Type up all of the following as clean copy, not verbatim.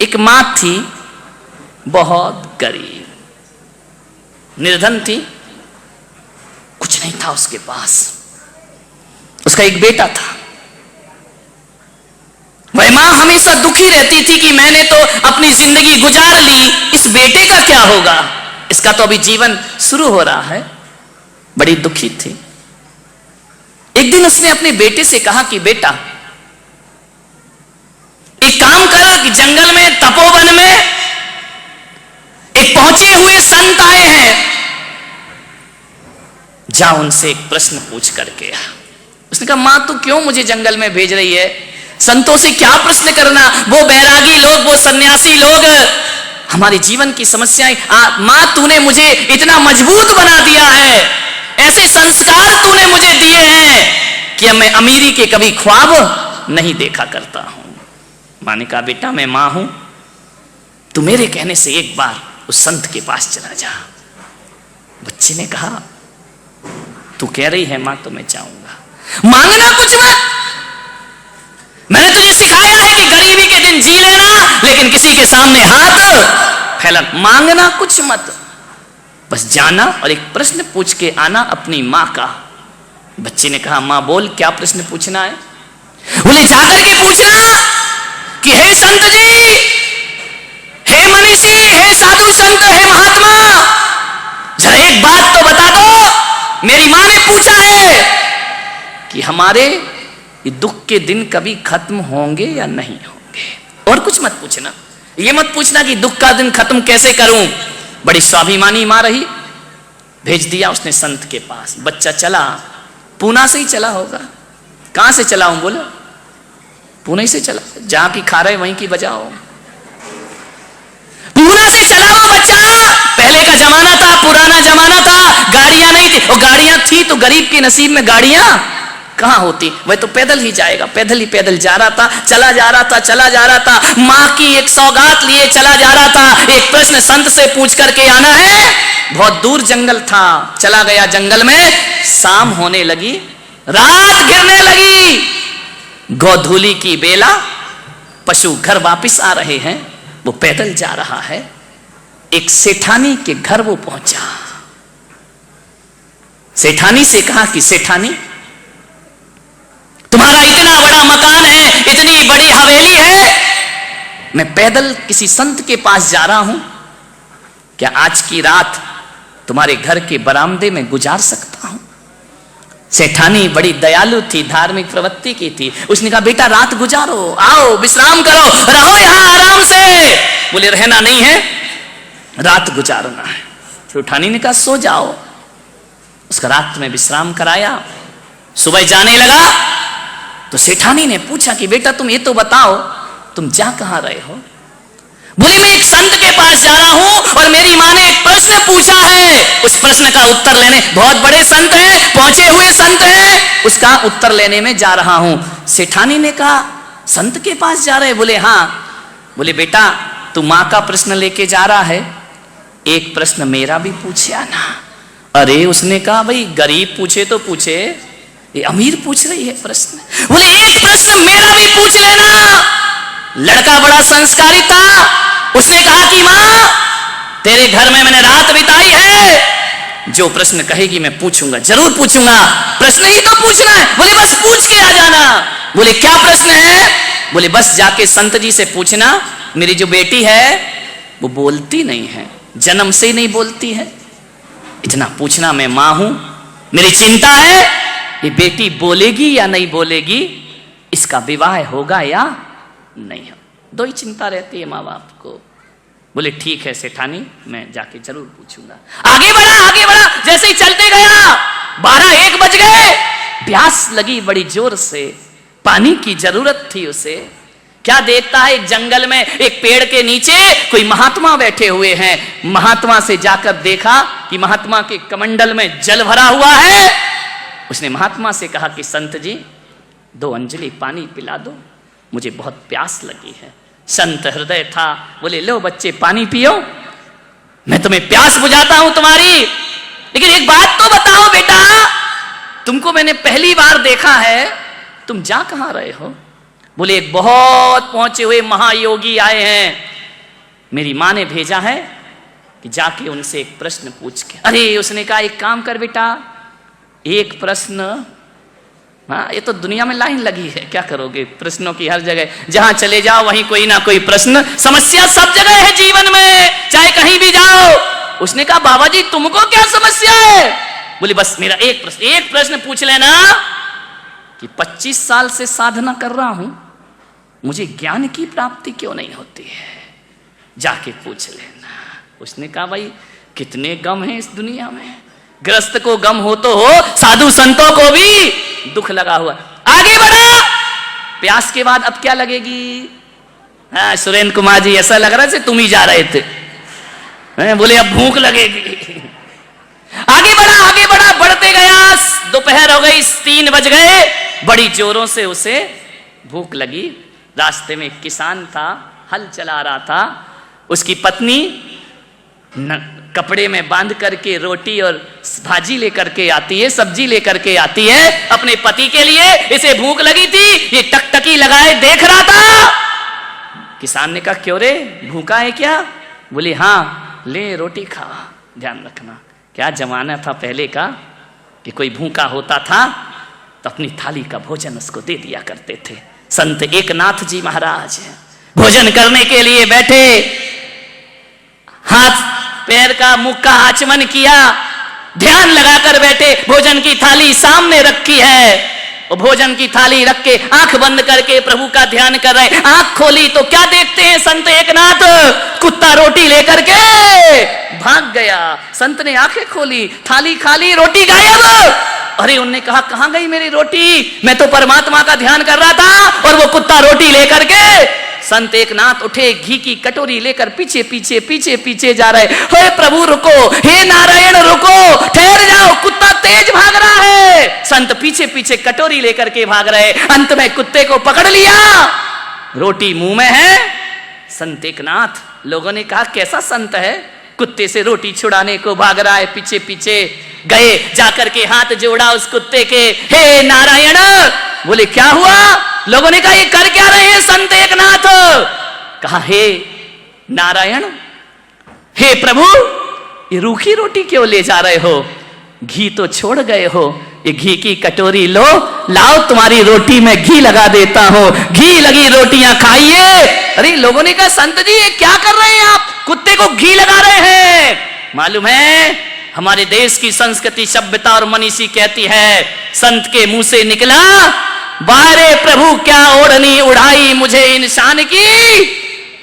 एक मां थी, बहुत गरीब, निर्धन थी, कुछ नहीं था उसके पास। उसका एक बेटा था। वह मां हमेशा दुखी रहती थी कि मैंने तो अपनी जिंदगी गुजार ली, इस बेटे का क्या होगा, इसका तो अभी जीवन शुरू हो रहा है। बड़ी दुखी थी। एक दिन उसने अपने बेटे से कहा कि बेटा, एक काम करा कि जंगल में, तपोवन में एक पहुंचे हुए संत आए हैं, जा उनसे एक प्रश्न पूछ करके आ। उसने कहा मां तू क्यों मुझे जंगल में भेज रही है, संतों से क्या प्रश्न करना, वो बैरागी लोग, वो सन्यासी लोग हमारे जीवन की समस्याएं। मां तूने मुझे इतना मजबूत बना दिया है, ऐसे संस्कार तूने मुझे दिए हैं कि अब मैं अमीरी के कभी ख्वाब नहीं देखा करता हूं। मां ने कहा बेटा मैं मां हूं, तू मेरे कहने से एक बार उस संत के पास चला जा। बच्चे ने कहा तू कह रही है मां तो मैं चाहूंगा, मांगना कुछ मत, मैंने तुझे सिखाया है कि गरीबी के दिन जी लेना, लेकिन किसी के सामने हाथ फैला, मांगना कुछ मत, बस जाना और एक प्रश्न पूछ के आना अपनी मां का। बच्चे ने कहा मां बोल क्या प्रश्न पूछना है। बोले जाकर के पूछना कि हे संत जी, हे मनीषी, हे साधु संत, हे महात्मा, जरा एक बात तो बता दो, मेरी मां ने पूछा है कि हमारे ये दुख के दिन कभी खत्म होंगे या नहीं होंगे। और कुछ मत पूछना, ये मत पूछना कि दुख का दिन खत्म कैसे करूं। बड़ी स्वाभिमानी मां रही, भेज दिया उसने संत के पास। बच्चा चला, पूना से ही चला होगा। कहां से चला हूं बोलो, पुणे से चला, जहां की खा रहे वहीं की बजाओ। पूना से चला वो बच्चा। पहले का जमाना था, पुराना जमाना था, गाड़ियां नहीं थी, और गाड़ियां थी तो गरीब के नसीब में गाड़ियां कहां होती, वह तो पैदल ही जाएगा। पैदल जा रहा था, चला जा रहा था, मां की एक सौगात लिए चला जा रहा था। एक प्रश्न संत से पूछ करके आना है, बहुत दूर जंगल था, चला गया जंगल में। शाम होने लगी, रात गिरने लगी, गोधूली की बेला, पशु घर वापिस आ रहे हैं, वो पैदल जा रहा है। एक सेठानी के घर वो पहुंचा। सेठानी से कहा कि सेठानी तुम्हारा इतना बड़ा मकान है, इतनी बड़ी हवेली है, मैं पैदल किसी संत के पास जा रहा हूं, क्या आज की रात तुम्हारे घर के बरामदे में गुजार सकता हूं। सेठानी बड़ी दयालु थी, धार्मिक प्रवृत्ति की थी। उसने कहा बेटा रात गुजारो, आओ विश्राम करो, रहो यहां आराम से। बोले रहना नहीं है, रात गुजारना है। सेठानी ने कहा सो जाओ। उसका रात में विश्राम कराया। सुबह जाने लगा तो सेठानी ने पूछा कि बेटा तुम ये तो बताओ तुम जा कहां रहे हो। बोले मैं एक संत के पास जा रहा हूं और मेरी मां ने एक प्रश्न पूछा है, उस प्रश्न का उत्तर लेने, बहुत बड़े संत हैं, पहुंचे हुए संत हैं, उसका उत्तर लेने में जा रहा हूं। सेठानी ने कहा संत के पास जा रहे? बोले हाँ। बोले बेटा तू मां का प्रश्न लेके जा रहा है, एक प्रश्न मेरा भी पूछे आना। अरे उसने कहा भाई गरीब पूछे तो पूछे, ये अमीर पूछ रही है प्रश्न। बोले एक प्रश्न मेरा भी पूछ लेना। लड़का बड़ा संस्कारी था, उसने कहा कि मां तेरे घर में मैंने रात बिताई है, जो प्रश्न कहेगी मैं पूछूंगा, जरूर पूछूंगा, प्रश्न ही तो पूछना है। बोले बस पूछ के आ जाना। बोले क्या प्रश्न है? बोले बस जाके संत जी से पूछना, मेरी जो बेटी है वो बोलती नहीं है, जन्म से ही नहीं बोलती है, इतना पूछना मैं मां हूं, मेरी चिंता है ये बेटी बोलेगी या नहीं बोलेगी, इसका विवाह होगा या नहीं हो। दो ही चिंता रहती है माँ बाप को। बोले ठीक है सेठानी, मैं जाके जरूर पूछूंगा। आगे बढ़ा, जैसे ही चलते गया 12-1 बज गए। प्यास लगी बड़ी जोर से, पानी की जरूरत थी उसे। क्या देखता है एक जंगल में एक पेड़ के नीचे कोई महात्मा बैठे हुए हैं। महात्मा से जाकर देखा कि महात्मा के कमंडल में जल भरा हुआ है। उसने महात्मा से कहा कि संत जी 2 अंजलि पानी पिला दो, मुझे बहुत प्यास लगी है। संत हृदय था, बोले लो बच्चे पानी पियो, मैं तुम्हें प्यास बुझाता हूं तुम्हारी, लेकिन एक बात तो बताओ बेटा, तुमको मैंने पहली बार देखा है, तुम जा कहां रहे हो? बोले एक बहुत पहुंचे हुए महायोगी आए हैं, मेरी माँ ने भेजा है कि जाके उनसे एक प्रश्न पूछ के। अरे उसने कहा एक काम कर बेटा, एक प्रश्न, हाँ ये तो दुनिया में लाइन लगी है, क्या करोगे प्रश्नों की हर जगह, जहां चले जाओ वहीं कोई ना कोई प्रश्न, समस्या सब जगह है जीवन में, चाहे कहीं भी जाओ। उसने कहा बाबा जी तुमको क्या समस्या है? बोले बस मेरा एक प्रश्न पूछ लेना कि 25 साल से साधना कर रहा हूं, मुझे ज्ञान की प्राप्ति क्यों नहीं होती है, जाके पूछ लेना। उसने कहा भाई कितने गम हैं इस दुनिया में, ग्रस्त को गम हो तो हो, साधु संतों को भी दुख लगा हुआ। आगे बढ़ा, प्यास के बाद अब क्या लगेगी? हाँ सुरेंद्र कुमार जी ऐसा लग रहा है तुम ही जा रहे थे, बोले अब भूख लगेगी। आगे बढ़ा, बढ़ते गया, दोपहर हो गई, 3 बज गए, बड़ी जोरों से उसे भूख लगी। रास्ते में एक किसान था, हल चला रहा था, उसकी पत्नी कपड़े में बांध करके रोटी और भाजी लेकर के आती है, सब्जी लेकर के आती है अपने पति के लिए। इसे भूख लगी थी, ये टकटकी लगाए देख रहा था। किसान ने कहा क्यों रे, भूखा है क्या? बोले हाँ, ले रोटी खा। ध्यान रखना क्या जमाना था पहले का कि कोई भूखा होता था तो अपनी थाली का भोजन उसको दे दिया करते थे। संत एकनाथ जी महाराज भोजन करने के लिए बैठे, हाथ पैर का मुख का आचमन किया, ध्यान लगाकर बैठे, भोजन की थाली सामने रखी है, और भोजन की थाली रख के आंख बंद करके प्रभु का ध्यान कर रहे। आंख खोली तो क्या देखते हैं संत एकनाथ? कुत्ता रोटी लेकर के भाग गया। संत ने आंखें खोली, थाली खाली, रोटी गायब। अरे उनने कहा कहां गई मेरी रोटी? मैं तो परमात्मा का ध्यान कर रहा था और वो कुत्ता रोटी लेकर के। संत एकनाथ उठे, घी की कटोरी लेकर पीछे जा रहे। हे प्रभु रुको, हे नारायण रुको, ठहर जाओ, कुत्ता तेज भाग रहा है। संत पीछे कटोरी लेकर के भाग रहे, अंत में कुत्ते को पकड़ लिया, रोटी मुंह में है। संत एकनाथ, लोगों ने कहा कैसा संत है, कुत्ते से रोटी छुड़ाने को भाग रहा है। पीछे गए, जाकर के हाथ जोड़ा उस कुत्ते के, हे नारायण। बोले क्या हुआ? लोगों ने कहा ये कर क्या रहे हैं संत एकनाथ? कहा हे नारायण, हे प्रभु, ये रूखी रोटी क्यों ले जा रहे हो? घी तो छोड़ गए हो, ये घी की कटोरी लो, लाओ तुम्हारी रोटी में घी लगा देता हूं, घी लगी रोटियां खाइए। अरे लोगों ने कहा संत जी ये क्या कर रहे हैं आप, कुत्ते को घी लगा रहे हैं? मालूम है हमारे देश की संस्कृति, सभ्यता और मनीषी कहती है, संत के मुंह से निकला, बारे प्रभु क्या ओढ़नी उड़ाई मुझे इंसान की,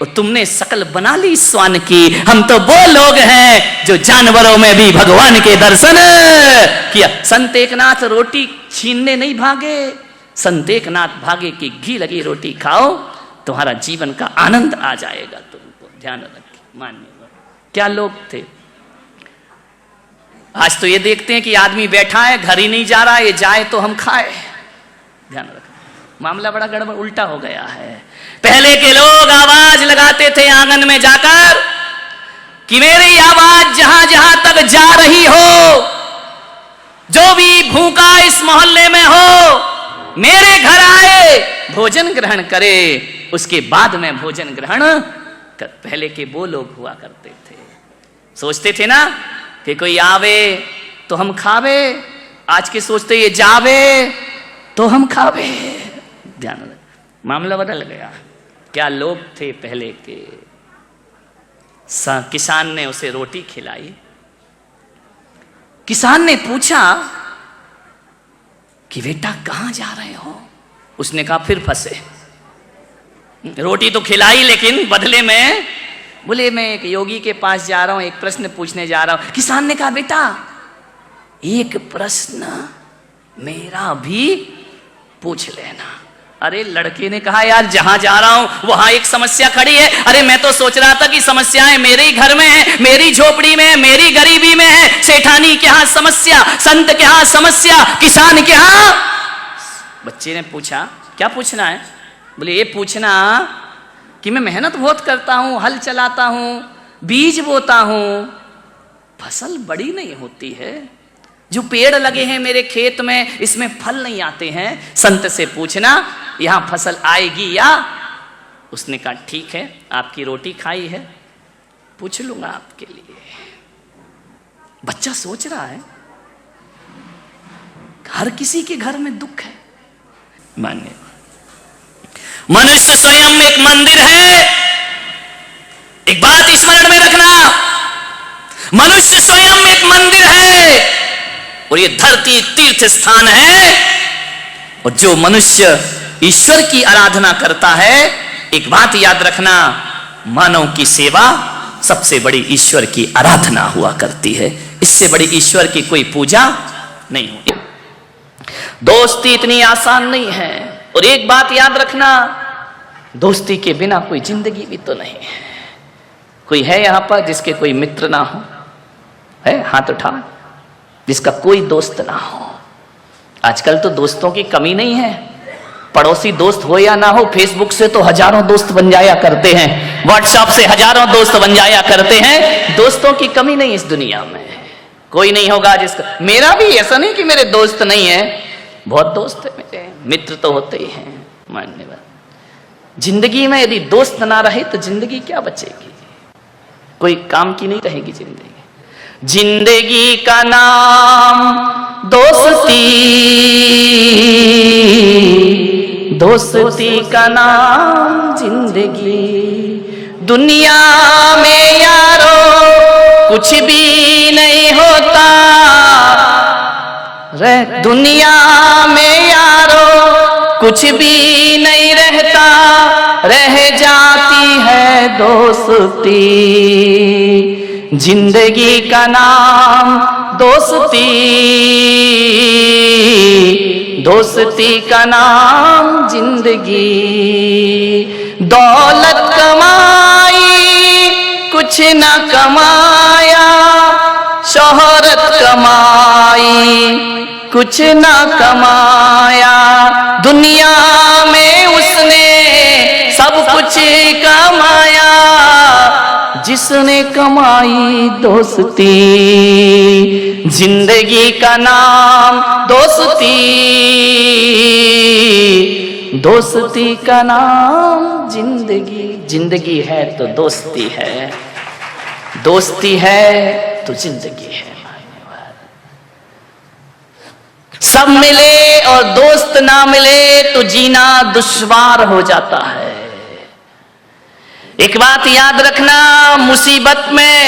और तुमने शकल बना ली स्वान की। हम तो वो लोग हैं जो जानवरों में भी भगवान के दर्शन किया। संत एकनाथ रोटी छीनने नहीं भागे, संत एकनाथ भागे कि घी लगी रोटी खाओ, तुम्हारा जीवन का आनंद आ जाएगा। तुमको ध्यान रखिए, मानिए क्या लोग थे। आज तो ये देखते हैं कि आदमी बैठा है, घर ही नहीं जा रहा, ये जाए तो हम खाए। ध्यान रखना, मामला बड़ा गड़बड़ उल्टा हो गया है। पहले के लोग आवाज लगाते थे आंगन में जाकर कि मेरी आवाज जहां जहां तक जा रही हो, जो भी भूखा इस मोहल्ले में हो, मेरे घर आए, भोजन ग्रहण करे, उसके बाद में भोजन ग्रहण कर। पहले के वो लोग हुआ करते थे, सोचते थे ना कि कोई आवे तो हम खावे, आज के सोचते ये जावे तो हम खावे। ध्यान रख, मामला बदल गया। क्या लोग थे पहले के। किसान ने उसे रोटी खिलाई। किसान ने पूछा कि बेटा कहां जा रहे हो? उसने कहा फिर फंसे, रोटी तो खिलाई लेकिन बदले में, बोले मैं एक योगी के पास जा रहा हूं, एक प्रश्न पूछने जा रहा हूं। किसान ने कहा बेटा एक प्रश्न मेरा भी पूछ लेना। अरे लड़के ने कहा यार जहां जा रहा हूं वहां एक समस्या खड़ी है। अरे मैं तो सोच रहा था कि समस्याएं मेरे ही घर में है, मेरी झोपड़ी में है, मेरी गरीबी में है। सेठानी के यहां समस्या, संत के यहां समस्या, किसान के यहां। बच्चे ने पूछा क्या पूछना है? बोले ये पूछना कि मैं मेहनत बहुत करता हूं, हल चलाता हूं, बीज बोता हूं, फसल बड़ी नहीं होती है, जो पेड़ लगे हैं मेरे खेत में इसमें फल नहीं आते हैं। संत से पूछना यहां फसल आएगी या? उसने कहा ठीक है, आपकी रोटी खाई है, पूछ लूंगा आपके लिए। बच्चा सोच रहा है, हर किसी के घर में दुख है। मानिए, मनुष्य स्वयं एक मंदिर है। एक बात स्मरण में रखना, मनुष्य स्वयं एक मंदिर है और ये धरती तीर्थ स्थान है। और जो मनुष्य ईश्वर की आराधना करता है, एक बात याद रखना, मानव की सेवा सबसे बड़ी ईश्वर की आराधना हुआ करती है। इससे बड़ी ईश्वर की कोई पूजा नहीं होती। दोस्ती इतनी आसान नहीं है। और एक बात याद रखना, दोस्ती के बिना कोई जिंदगी भी तो नहीं है। कोई है यहां पर जिसके कोई मित्र ना हो? है? हाथ उठा, जिसका कोई दोस्त ना हो। आजकल तो दोस्तों की कमी नहीं है। पड़ोसी दोस्त हो या ना हो, फेसबुक से तो हजारों दोस्त बन जाया करते हैं, व्हाट्सएप से हजारों दोस्त बन जाया करते हैं। दोस्तों की कमी नहीं इस दुनिया में। कोई नहीं होगा जिसका, मेरा भी ऐसा नहीं कि मेरे दोस्त नहीं है, बहुत दोस्त है मेरे, मित्र तो होते ही हैं। मान्यवर, जिंदगी में यदि दोस्त ना रहे तो जिंदगी क्या बचेगी? कोई काम की नहीं रहेगी जिंदगी। जिंदगी का नाम दोस्ती, दोस्ती का नाम जिंदगी। दुनिया में यारो कुछ भी नहीं होता रे, दुनिया में यारो कुछ भी नहीं रहता, रह जाती है दोस्ती। जिंदगी का नाम दोस्ती, दोस्ती का नाम जिंदगी। दौलत कमाई कुछ न कमाया, शोहरत कमाई कुछ न कमाया, दुनिया में उसने सब कुछ कमाया, जिसने कमाई दोस्ती। जिंदगी का नाम दोस्ती, दोस्ती का नाम जिंदगी। जिंदगी है तो दोस्ती है, दोस्ती है तो जिंदगी है। सब मिले और दोस्त ना मिले तो जीना दुश्वार हो जाता है। एक बात याद रखना, मुसीबत में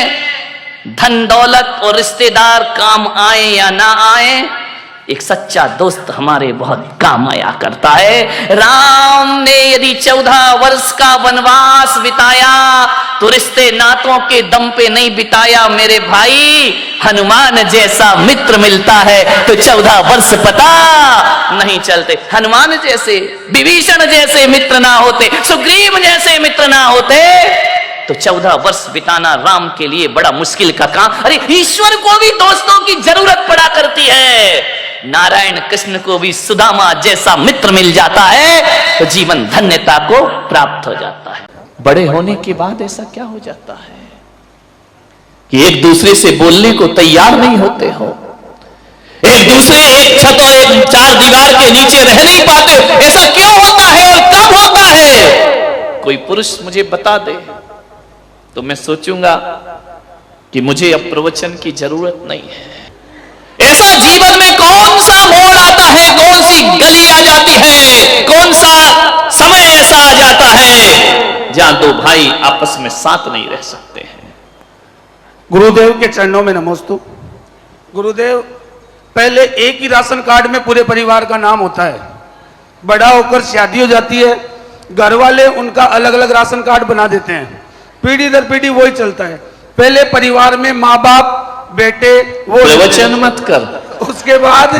धन दौलत और रिश्तेदार काम आए या ना आए, एक सच्चा दोस्त हमारे बहुत काम आया करता है। राम ने यदि 14 वर्ष का वनवास बिताया तो रिश्ते नातों के दम पे नहीं बिताया मेरे भाई। हनुमान जैसा मित्र मिलता है तो 14 वर्ष पता नहीं चलते। हनुमान जैसे, विभीषण जैसे मित्र ना होते, सुग्रीव जैसे मित्र ना होते तो 14 वर्ष बिताना राम के लिए बड़ा मुश्किल का काम। अरे ईश्वर को भी दोस्तों की जरूरत पड़ा करती है। नारायण कृष्ण को भी सुदामा जैसा मित्र मिल जाता है तो जीवन धन्यता को प्राप्त हो जाता है। बड़े होने के बाद ऐसा क्या हो जाता है कि एक दूसरे से बोलने को तैयार नहीं होते हो, एक दूसरे एक छत और एक चार दीवार के नीचे रह नहीं पाते। ऐसा क्यों होता है और कब होता है? कोई पुरुष मुझे बता दे तो मैं सोचूंगा कि मुझे अब प्रवचन की जरूरत नहीं है। ऐसा जीवन में कौन सा मोड़ आता है, कौन सी गली आ जाती है, कौन सा समय ऐसा आ जाता है जहां दो भाई आपस में साथ नहीं रह सकते हैं। गुरुदेव के चरणों में नमोस्तु। गुरुदेव, पहले एक ही राशन कार्ड में पूरे परिवार का नाम होता है। बड़ा होकर शादी हो जाती है, घर वाले उनका अलग अलग राशन कार्ड बना देते हैं। पीढ़ी दर पीढ़ी वही चलता है। पहले परिवार में माँ बाप बेटे वो प्रवचन मत कर, उसके बाद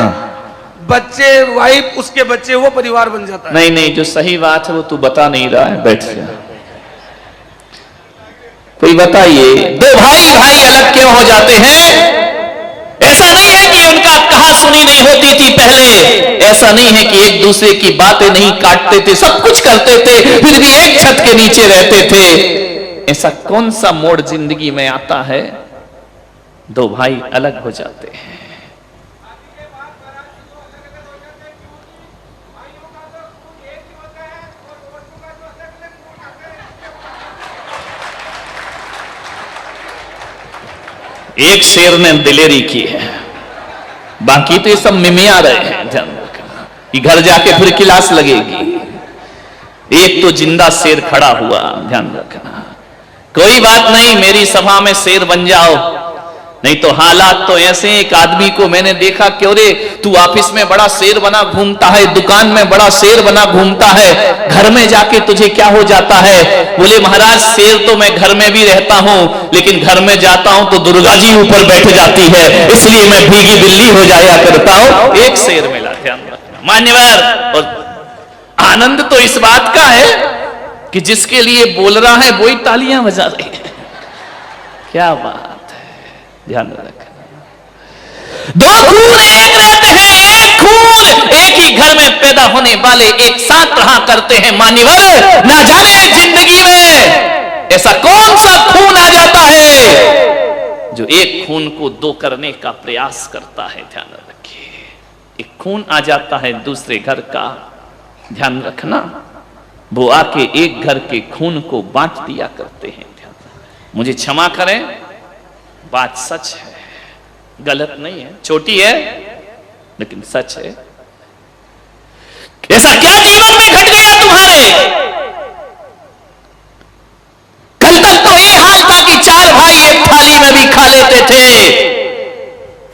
बच्चे वाइफ, उसके बच्चे, वो परिवार बन जाता है। नहीं नहीं, जो सही बात है वो तू बता नहीं रहा है, बैठ जा। कोई बताइए, दो भाई भाई अलग क्यों हो जाते हैं? ऐसा नहीं है कि उनका कहा सुनी नहीं होती थी पहले, ऐसा नहीं है कि एक दूसरे की बातें नहीं काटते थे, सब कुछ करते थे, फिर भी एक छत के नीचे रहते थे। ऐसा कौन सा मोड़ जिंदगी में आता है दो भाई अलग हो जाते हैं? एक शेर ने दिलेरी की है, बाकी तो ये सब मिमिया रहे हैं। ध्यान रखना कि घर जाके फिर क्लास लगेगी। एक तो जिंदा शेर खड़ा हुआ, ध्यान रखना। कोई बात नहीं, मेरी सभा में शेर बन जाओ, नहीं तो हालात तो ऐसे। एक आदमी को मैंने देखा, क्यों रे तू ऑफिस में बड़ा शेर बना घूमता है, दुकान में बड़ा शेर बना घूमता है, घर में जाके तुझे क्या हो जाता है? बोले महाराज शेर तो मैं घर में भी रहता हूं, लेकिन घर में जाता हूं तो दुर्गा जी ऊपर बैठ जाती है, इसलिए मैं भीगी बिल्ली हो जाया करता हूं। एक शेर मिला, ध्यान रखना मान्यवर। और आनंद तो इस बात का है कि जिसके लिए बोल रहा है वही तालियां बजा रही है। क्या बात, ध्यान रखना। दो खून एक रहते हैं, एक खून एक ही घर में पैदा होने वाले एक साथ रहा करते हैं मान्यवर। ना जाने जिंदगी में ऐसा कौन सा खून आ जाता है जो एक खून को दो करने का प्रयास करता है। ध्यान रखिए, एक खून आ जाता है दूसरे घर का, ध्यान रखना, वो आके एक घर के खून को बांट दिया करते हैं। मुझे क्षमा करें, बात सच है, गलत नहीं है, छोटी है लेकिन सच है। ऐसा क्या जीवन में घट गया तुम्हारे? कल तक तो ये हाल था कि चार भाई एक थाली में भी खा लेते थे।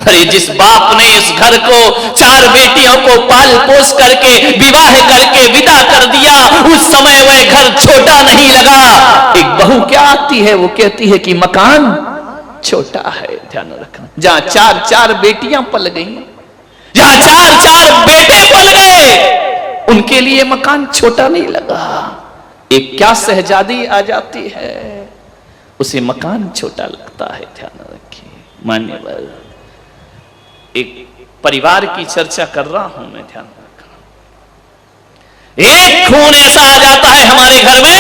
अरे जिस बाप ने इस घर को चार बेटियों को पाल पोस करके विवाह करके विदा कर दिया, उस समय वह घर छोटा नहीं लगा। एक बहू क्या आती है, वो कहती है कि मकान छोटा है। ध्यान रखना, जहां चार चार बेटियां पल गई, जहां चार चार बेटे पल गए, उनके लिए मकान छोटा नहीं लगा। एक क्या शहजादी आ जाती है, उसे मकान छोटा लगता है। ध्यान रखिए मान्यवर, एक परिवार की चर्चा कर रहा हूं मैं, ध्यान रखना। एक खून ऐसा आ जाता है हमारे घर में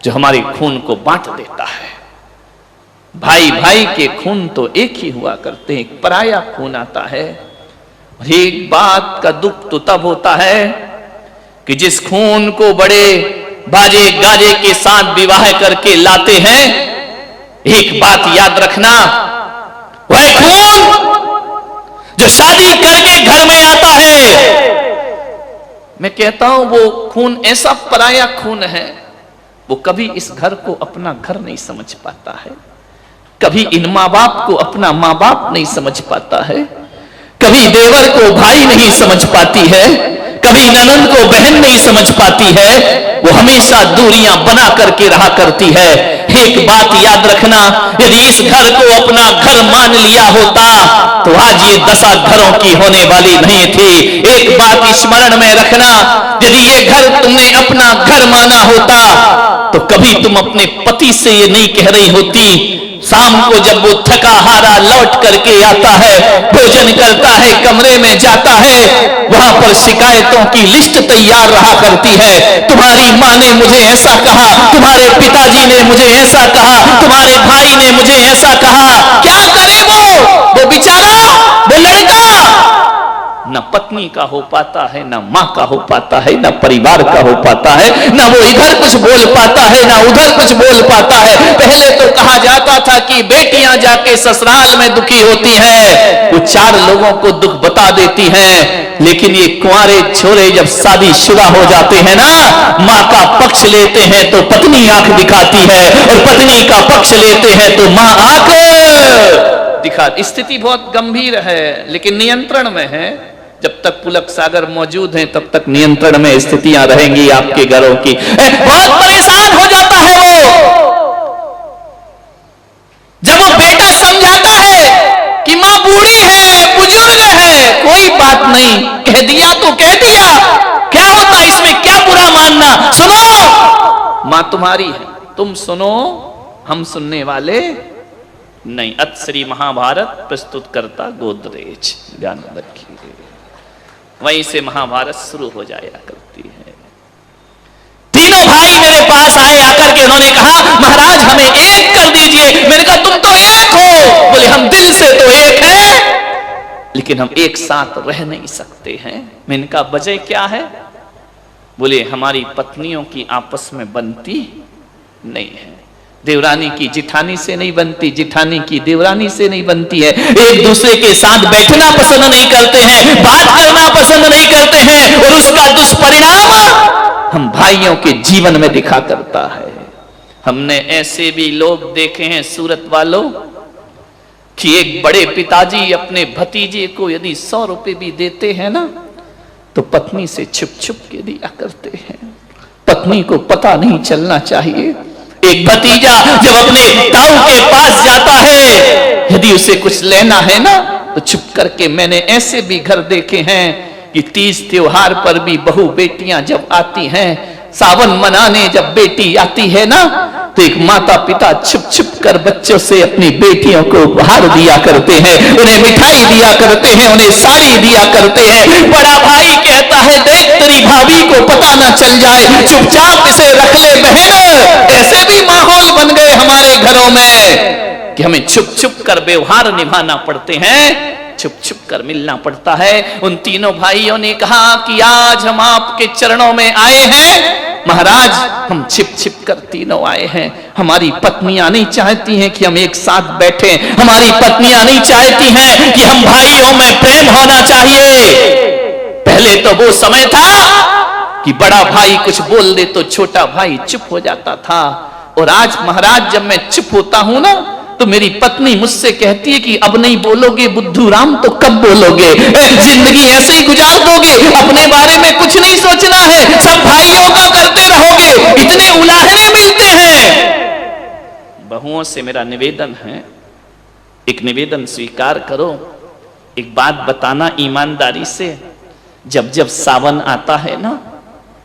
जो हमारे खून को बांट देता है। भाई भाई के खून तो एक ही हुआ करते हैं, एक पराया खून आता है। और एक बात का दुख तो तब होता है कि जिस खून को बड़े बाजे गाजे के साथ विवाह करके लाते हैं, एक बात याद रखना, वह खून जो शादी करके घर में आता है, मैं कहता हूं वो खून ऐसा पराया खून है, वो कभी इस घर को अपना घर नहीं समझ पाता है, कभी इन माँ बाप को अपना माँ बाप नहीं समझ पाता है, कभी देवर को भाई नहीं समझ पाती है, कभी ननद को बहन नहीं समझ पाती है। वो हमेशा दूरियां बना करके रहा करती है। एक बात याद रखना, यदि इस घर को अपना घर मान लिया होता तो आज ये दशा घरों की होने वाली नहीं थी। एक बात स्मरण में रखना, यदि ये घर तुमने अपना घर माना होता तो कभी तुम अपने पति से ये नहीं कह रही होती, शाम को जब वो थका हारा लौट करके आता है, भोजन करता है, कमरे में जाता है, वहां पर शिकायतों की लिस्ट तैयार रहा करती है। तुम्हारी माँ ने मुझे ऐसा कहा, तुम्हारे पिताजी ने मुझे ऐसा कहा, तुम्हारे भाई ने मुझे ऐसा कहा। क्या करे वो बेचारा, वो लड़का न पत्नी का हो पाता है, न मां का हो पाता है, न परिवार का हो पाता है, न वो इधर कुछ बोल पाता है, न उधर कुछ बोल पाता है। पहले तो कहा जाता था कि बेटियां जाके ससुराल में दुखी होती हैं, वो चार लोगों को दुख बता देती हैं, लेकिन ये कुंवारे छोरे जब शादीशुदा हो जाते हैं ना, माँ का पक्ष लेते हैं तो पत्नी आंख दिखाती है, और पत्नी का पक्ष लेते हैं तो माँ आंख दिखा। स्थिति बहुत गंभीर है, लेकिन नियंत्रण में है। जब तक पुलक सागर मौजूद हैं तब तक नियंत्रण में स्थितियां रहेंगी आपके घरों की। बहुत परेशान हो जाता है वो जब वो बेटा समझाता है कि मां बूढ़ी है, बुजुर्ग है, कोई बात नहीं, कह दिया तो कह दिया, क्या होता इसमें, क्या बुरा मानना। सुनो, मां तुम्हारी है, तुम सुनो, हम सुनने वाले नहीं। अत श्री महाभारत प्रस्तुत करता गोदरेज, ध्यान रखिए। वहीं से महाभारत शुरू हो जाया करती है। तीनों भाई मेरे पास आए, आकर के उन्होंने कहा महाराज हमें एक कर दीजिए। मैंने कहा तुम तो एक हो। बोले हम दिल से तो एक हैं, लेकिन हम एक साथ रह नहीं सकते हैं। मैंने कहा वजह क्या है? बोले हमारी पत्नियों की आपस में बनती नहीं है। देवरानी की जिठानी से नहीं बनती, जिठानी की देवरानी से नहीं बनती है। एक दूसरे के साथ बैठना पसंद नहीं करते हैं, बात करना पसंद नहीं करते हैं, और उसका दुष्परिणाम हम भाइयों के जीवन में दिखा करता है। हमने ऐसे भी लोग देखे हैं सूरत वालों कि एक बड़े पिताजी अपने भतीजे को यदि 100 रुपए भी देते हैं ना, तो पत्नी से छुप छुप के दिया करते हैं। पत्नी को पता नहीं चलना चाहिए। एक भतीजा जब अपने ताऊ के पास जाता है, यदि उसे कुछ लेना है ना, तो छुप करके, मैंने ऐसे भी घर देखे हैं कि 30 त्योहार पर भी बहू बेटियां जब आती हैं, सावन मनाने जब बेटी आती है ना, तो एक माता पिता छुप छुप कर बच्चों से अपनी बेटियों को उपहार दिया करते हैं, उन्हें मिठाई दिया करते हैं, उन्हें साड़ी दिया करते हैं। बड़ा भाई कहता है, देख तेरी भाभी को पता ना चल जाए, चुपचाप इसे रख ले बहन। ऐसे भी माहौल बन गए हमारे घरों में कि हमें छुप छुप कर व्यवहार निभाना पड़ते हैं, छुप छुप कर मिलना पड़ता है। उन तीनों भाइयों ने कहा कि आज हम आपके चरणों में आए हैं महाराज, हम छिप छिप कर तीनों आए हैं। हमारी पत्नियां नहीं चाहती हैं कि हम एक साथ बैठे, हमारी पत्नियां नहीं चाहती हैं कि हम भाइयों में प्रेम होना चाहिए। पहले तो वो समय था कि बड़ा भाई कुछ बोल दे तो छोटा भाई चुप हो जाता था, और आज महाराज जब मैं चुप होता हूं ना, तो मेरी पत्नी मुझसे कहती है कि अब नहीं बोलोगे बुद्धू राम तो कब बोलोगे, जिंदगी ऐसे ही गुजार दोगे, अपने बारे में कुछ नहीं सोचना है, सब भाइयों का करते रहोगे, इतने उलाहने मिलते हैं। बहुओं से मेरा निवेदन है, एक निवेदन स्वीकार करो, एक बात बताना ईमानदारी से, जब जब सावन आता है ना,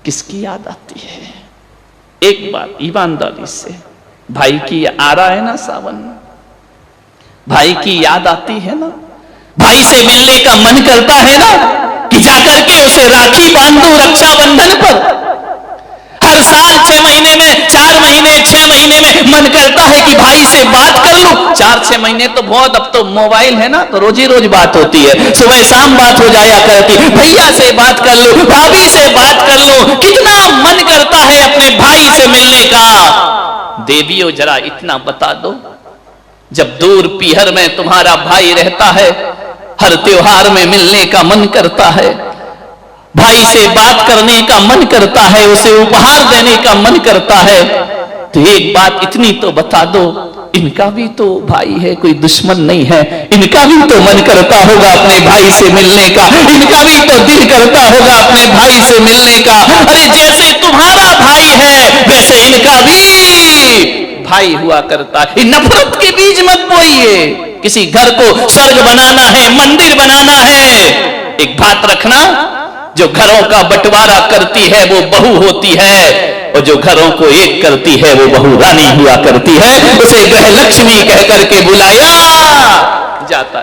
किसकी याद आती है? एक बात ईमानदारी से, भाई की आ रहा है ना सावन, भाई की याद आती है ना, भाई से मिलने का मन करता है ना, कि जाकर के उसे राखी बांधूं रक्षाबंधन पर। हर साल 6 महीने में, 4 महीने, 6 महीने में मन करता है कि भाई से बात कर लूं। 4-6 महीने तो बहुत, अब तो मोबाइल है ना, तो रोज ही रोज बात होती है, सुबह शाम बात हो जाया करती, भैया से बात कर लूं, भाभी से बात कर लूं। कितना मन करता है अपने भाई से मिलने का। देवियों जरा इतना बता दो, जब दूर पीहर में तुम्हारा भाई रहता है, हर त्योहार में मिलने का मन करता है, भाई से बात करने का मन करता है, उसे उपहार देने का मन करता है, तो एक बात इतनी तो बता दो, इनका भी तो भाई है, कोई दुश्मन नहीं है, इनका भी तो मन करता होगा अपने भाई से मिलने का, इनका भी तो दिल करता होगा अपने भाई से मिलने का। अरे जैसे तुम्हारा भाई है वैसे इनका भी भाई हुआ करता है। नफरत के बीज मत बोइए। किसी घर को स्वर्ग बनाना है, मंदिर बनाना है, एक बात रखना, जो घरों का बंटवारा करती है वो बहू होती है, और जो घरों को एक करती है वो बहू रानी हुआ करती है। उसे गृह लक्ष्मी कह करके बुलाया जाता है।